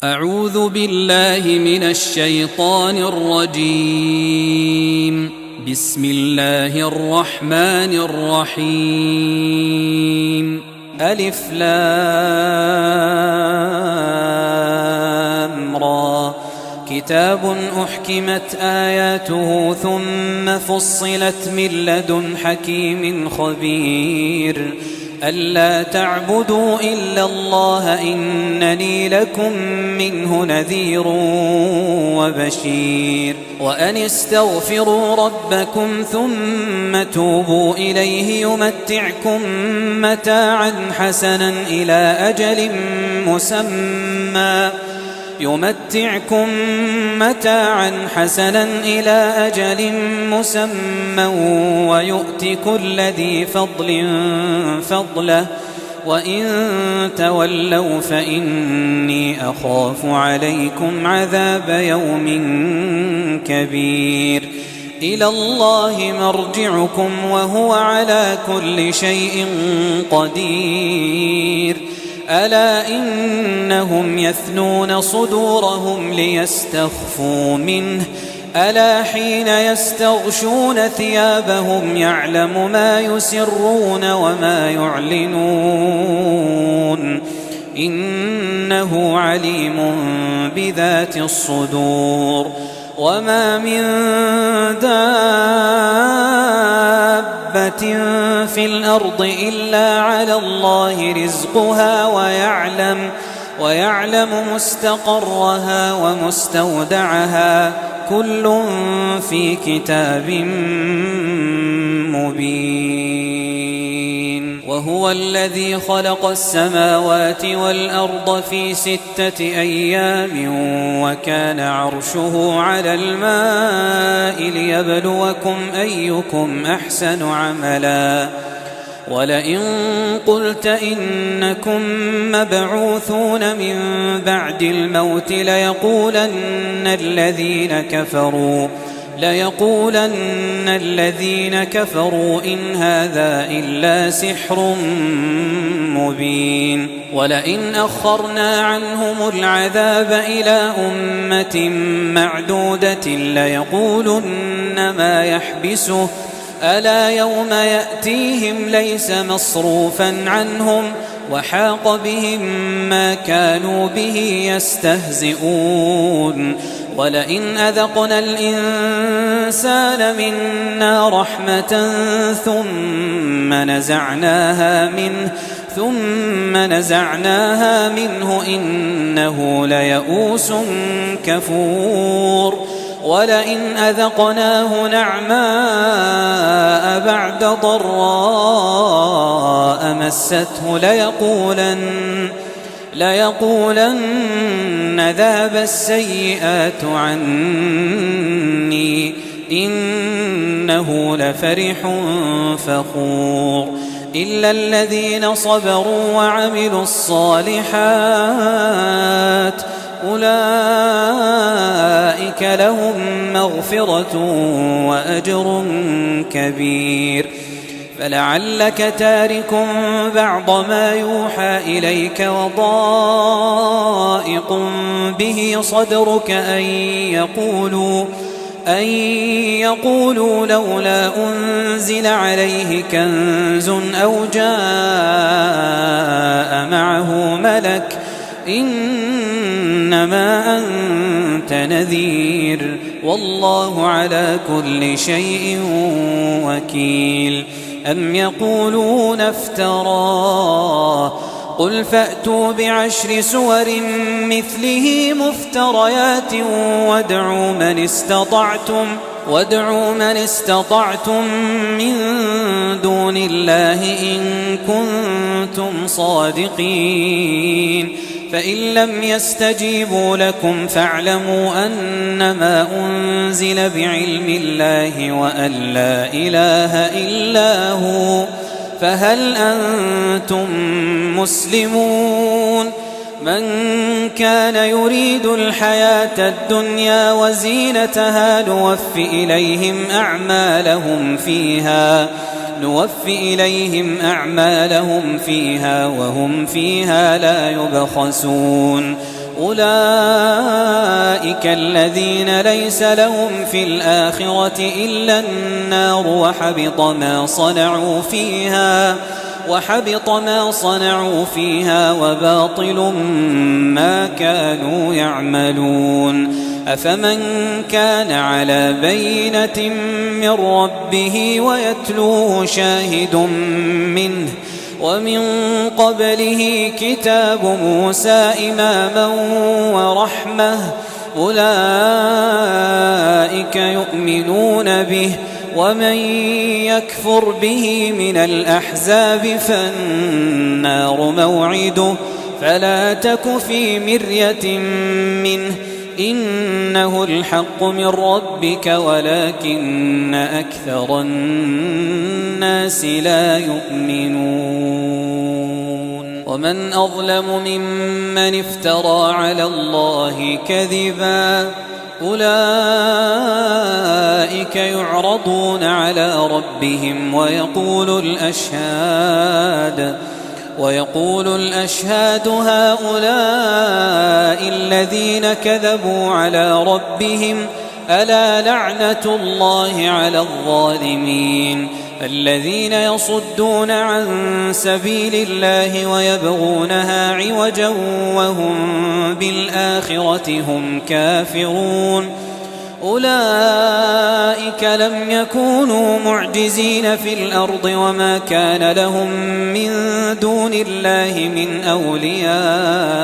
أعوذ بالله من الشيطان الرجيم. بسم الله الرحمن الرحيم. ألف لام را. كتاب أحكمت آياته ثم فصلت من لدن حكيم خبير. ألا تعبدوا إلا الله إنني لكم منه نذير وبشير. وأن استغفروا ربكم ثم توبوا إليه يمتعكم متاعا حسنا إلى أجل مسمى ويؤت كل ذي فضل فضله وإن تولوا فإني أخاف عليكم عذاب يوم كبير. إلى الله مرجعكم وهو على كل شيء قدير. ألا إنهم يثنون صدورهم ليستخفوا منه ألا حين يستغشون ثيابهم يعلم ما يسرون وما يعلنون إنه عليم بذات الصدور. وما من دابة في الأرض إلا على الله رزقها ويعلم مستقرها ومستودعها كل في كتاب مبين. وهو الذي خلق السماوات والأرض في 6 أيام وكان عرشه على الماء ليبلوكم أيكم أحسن عملا. ولئن قلت إنكم مبعوثون من بعد الموت ليقولن الذين كفروا إن هذا إلا سحر مبين. ولئن أخرنا عنهم العذاب إلى أمة معدودة ليقولن ما يحبسه ألا يوم يأتيهم ليس مصروفا عنهم وحاق بهم ما كانوا به يستهزئون. ولئن أذقنا الإنسان منا رحمة ثم نزعناها منه إنه ليئوس كفور. ولئن أذقناه نعماء بعد ضراء مسته ليقولن ذهب السيئات عني إنه لفرح فخور. إلا الذين صبروا وعملوا الصالحات أولئك لهم مغفرة وأجر كبير. فلعلك تارك بعض ما يوحى إليك وضائق به صدرك أن يقولوا لولا أنزل عليه كنز أو جاء معه ملك إنما أنت نذير والله على كل شيء وكيل. أم يقولون افتراه قل فأتوا ب10 سور مثله مفتريات وادعوا من استطعتم من دون الله إن كنتم صادقين. فإن لم يستجيبوا لكم فاعلموا أنما أنزل بعلم الله وأن لا إله إلا هو فهل أنتم مسلمون. من كان يريد الحياة الدنيا وزينتها نوفي إليهم أعمالهم فيها وهم فيها لا يبخسون. أولئك الذين ليس لهم في الآخرة إلا النار وحبط ما صنعوا فيها وباطل ما كانوا يعملون. أفمن كان على بينة من ربه ويتلوه شاهد منه ومن قبله كتاب موسى إماما ورحمة أولئك يؤمنون به ومن يكفر به من الأحزاب فالنار موعده فلا تك في مرية منه إنه الحق من ربك ولكن أكثر الناس لا يؤمنون. ومن أظلم ممن افترى على الله كذبا أولئك يعرضون على ربهم ويقول الأشهاد هؤلاء الذين كذبوا على ربهم ألا لعنة الله على الظالمين الذين يصدون عن سبيل الله ويبغونها عوجا وهم بالآخرة هم كافرون. أولئك لم يكونوا معجزين في الأرض وما كان لهم من دون الله من أولياء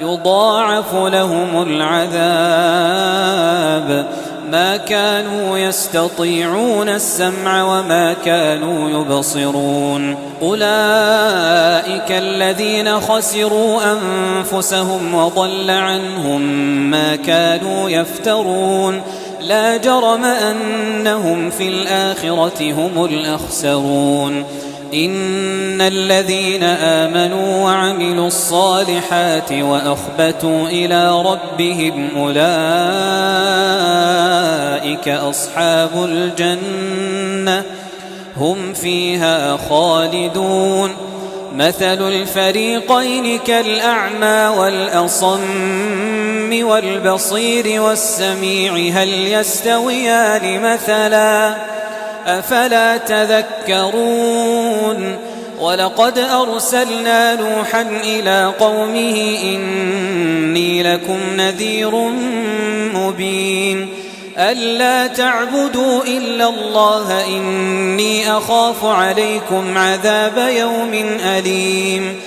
يضاعف لهم العذاب ما كانوا يستطيعون السمع وما كانوا يبصرون. أولئك الذين خسروا أنفسهم وضل عنهم ما كانوا يفترون لا جرم أنهم في الآخرة هم الأخسرون. إن الذين آمنوا وعملوا الصالحات وأخبتوا إلى ربهم أولئك أصحاب الجنة هم فيها خالدون. مثل الفريقين كالأعمى والأصم والبصير والسميع هل يستويان مثلا أفلا تذكرون. ولقد أرسلنا نوحا إلى قومه إني لكم نذير مبين ألا تعبدوا إلا الله إني أخاف عليكم عذاب يوم أليم.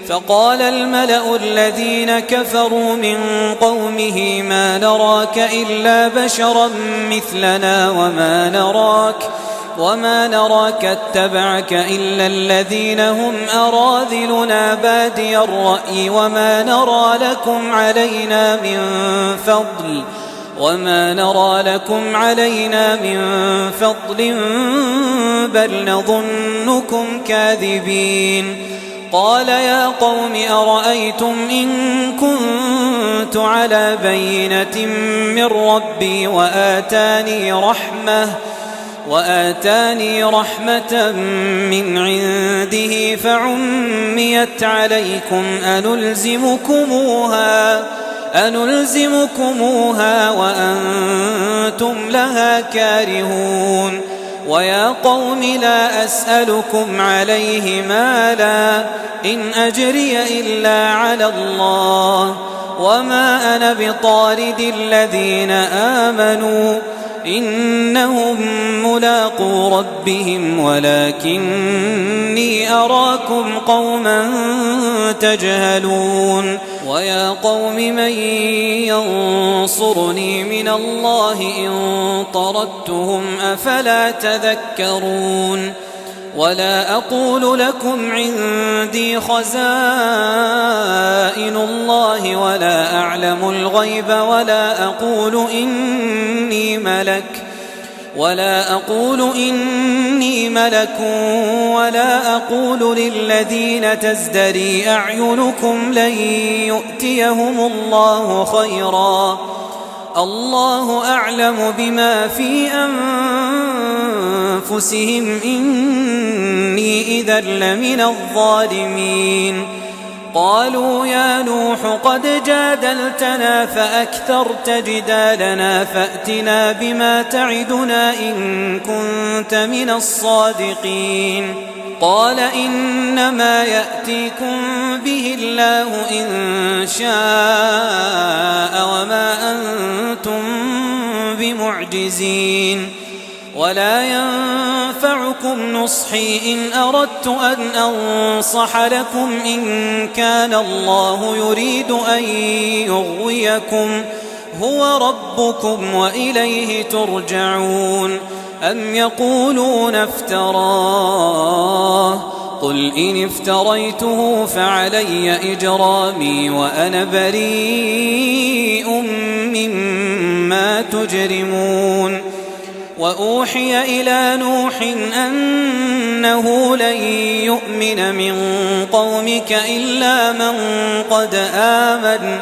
فقال الملأ الذين كفروا من قومه ما نراك إلا بشرا مثلنا وما نراك اتبعك إلا الذين هم أراذلنا بادي الرأي وما نرى لكم علينا من فضل بل نظنكم كاذبين. قال يا قوم أرأيتم إن كنت على بينة من ربي وآتاني رحمة من عنده فعميت عليكم أنلزمكموها وأنتم لها كارهون. ويا قوم لا أسألكم عليه مالا إن أجري إلا على الله وما أنا بطارد الذين آمنوا إنهم ملاقو ربهم ولكني أراكم قوما تجهلون. ويا قوم من ينصرني من الله إن طردتهم أفلا تذكرون. ولا أقول لكم عندي خزائن الله ولا أعلم الغيب ولا أقول إني ملك ولا أقول للذين تزدري أعينكم لن يؤتيهم الله خيرا الله أعلم بما في أنفسهم إني إذا لمن الظالمين. قالوا يا نوح قد جادلتنا فأكثرت جدالنا فأتنا بما تعدنا إن كنت من الصادقين قال إنما يأتيكم به الله إن شاء وما أنتم بمعجزين ولا ينفعكم نصحي إن أردت أن أنصح لكم إن كان الله يريد أن يغويكم هو ربكم وإليه ترجعون أم يقولون افتراه قل إن افتريته فعلي إجرامي وأنا بريء مما تجرمون وأوحي إلى نوح أنه لن يؤمن من قومك إلا من قد آمن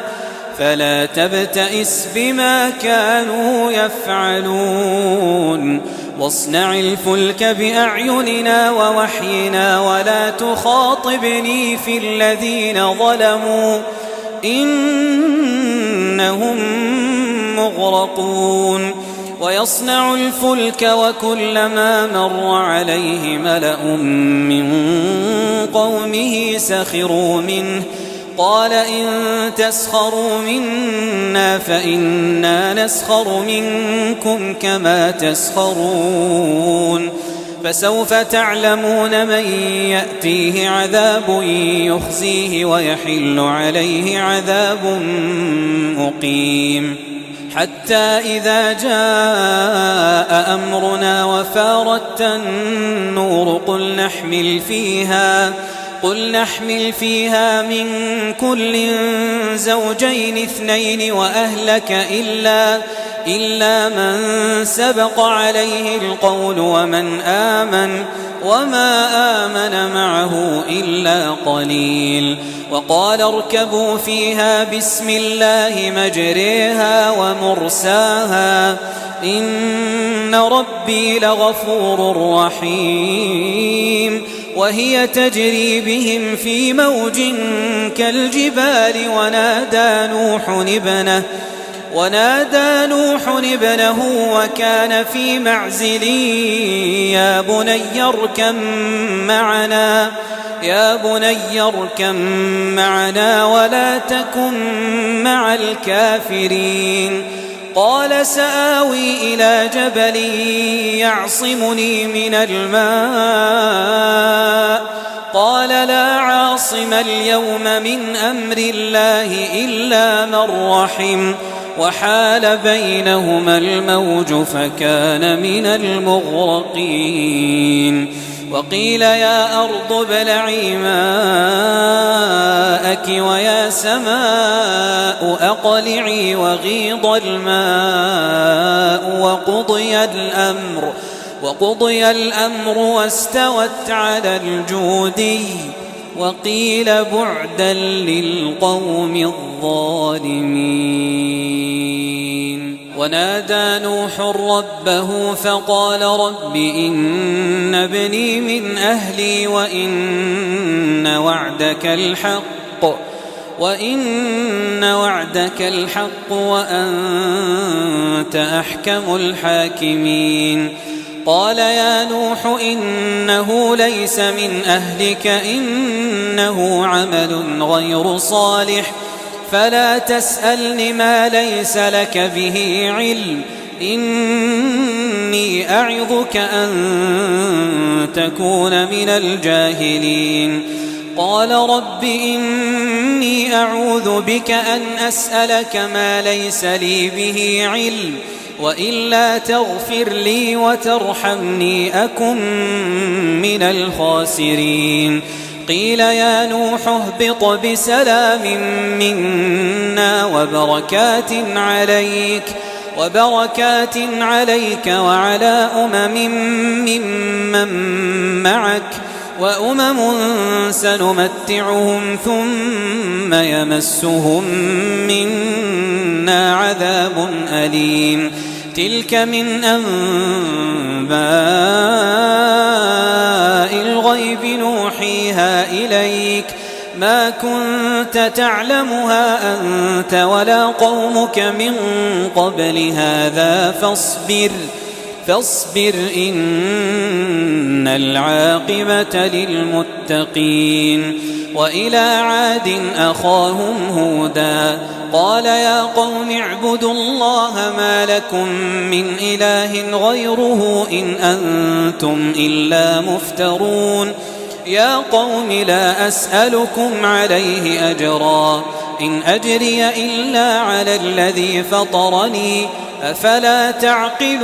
فلا تبتئس بما كانوا يفعلون واصنع الفلك بأعيننا ووحينا ولا تخاطبني في الذين ظلموا إنهم مغرقون ويصنع الفلك وكلما مر عليه ملأ من قومه سخروا منه قال إن تسخروا منا فإنا نسخر منكم كما تسخرون فسوف تعلمون من يأتيه عذاب يخزيه ويحل عليه عذاب مقيم حتى إذا جاء أمرنا وفارت النور قل نحمل فيها من كل زوجين اثنين وأهلك إلا من سبق عليه القول ومن آمن وما آمن معه إلا قليل وقال اركبوا فيها بسم الله مجريها ومرساها إن ربي لغفور رحيم وهي تجري بهم في موج كالجبال ونادى نوح ابنه وكان في معزل يا بني اركم معنا ولا تكن مع الكافرين قال سآوي إلى جبل يعصمني من الماء قال لا عاصم اليوم من أمر الله إلا من رحم وحال بينهما الموج فكان من المغرقين وقيل يا أرض ابلعي ماءك ويا سماء أقلعي وغيض الماء وقضي الأمر واستوت على الجودي وقيل بعدا للقوم الظالمين ونادى نوح ربه فقال رب إن ابني من أهلي وإن وعدك الحق وأنت أحكم الحاكمين قال يا نوح إنه ليس من أهلك إنه عمل غير صالح فلا تسألني ما ليس لك به علم إني أعظك أن تكون من الجاهلين قال رب إني أعوذ بك أن أسألك ما ليس لي به علم وإلا تغفر لي وترحمني أكن من الخاسرين قيل يا نوح اهبط بسلام منا وبركات عليك وعلى ممن معك وأمم سنمتعهم ثم يمسهم منا عذاب أليم تلك من أنباء الغيب نوحيها إليك ما كنت تعلمها أنت ولا قومك من قبل هذا فاصبر إن العاقبة للمتقين. وإلى عاد أخاهم هودا قال يا قوم اعبدوا الله ما لكم من إله غيره إن أنتم إلا مفترون. يا قوم لا أسألكم عليه أجرا إن أجري إلا على الذي فطرني أفلا تعقلون.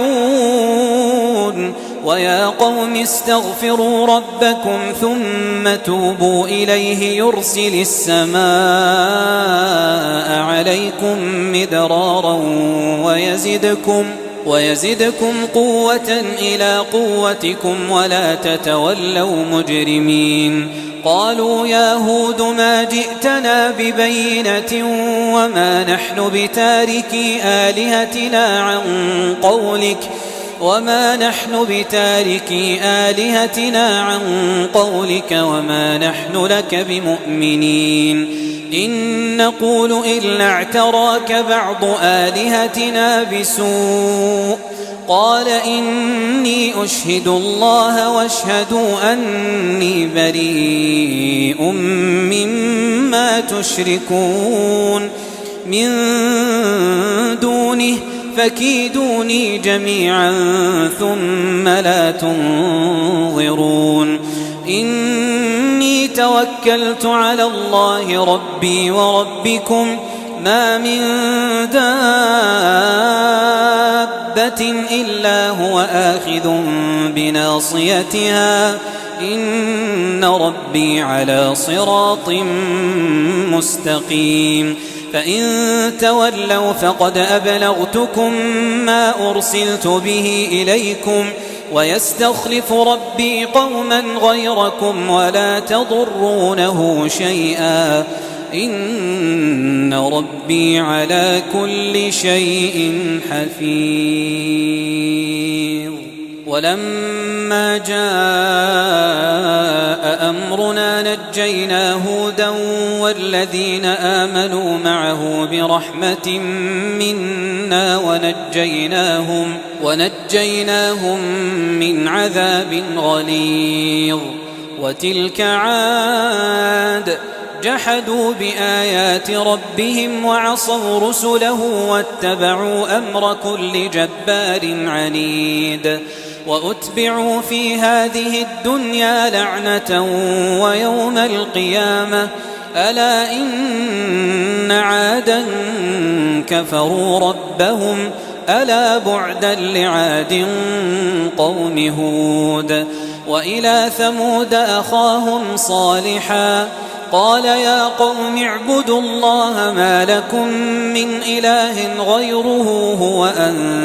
ويا قوم استغفروا ربكم ثم توبوا إليه يرسل السماء عليكم مدرارا ويزدكم قوة إلى قوتكم ولا تتولوا مجرمين. قالوا يا هود ما جئتنا ببينة وما نحن بتاركي آلهتنا عن قولك وما نحن لك بمؤمنين. إن نقول إلا اعتراك بعض آلهتنا بسوء. قال إني أشهد الله واشهدوا أني بريء مما تشركون من دونه فكيدوني جميعا ثم لا تنظرون. إني توكلت على الله ربي وربكم ما من دابة إلا هو آخذ بناصيتها إن ربي على صراط مستقيم. فإن تولوا فقد أبلغتكم ما أرسلت به إليكم ويستخلف ربي قوما غيركم ولا تضرونه شيئا إن ربي على كل شيء حفيظ. ولما جاء أمرنا نجينا هودا والذين آمنوا معه برحمة منا ونجيناهم من عذاب غليظ. وتلك عاد جحدوا بآيات ربهم وعصوا رسله واتبعوا أمر كل جبار عنيد. وأتبعوا في هذه الدنيا لعنة ويوم القيامة ألا إن عادا كفروا ربهم ألا بعدا لعاد قوم هود. وإلى ثمود أخاهم صالحا قال يا قوم اعبدوا الله ما لكم من إله غيره هو أنتم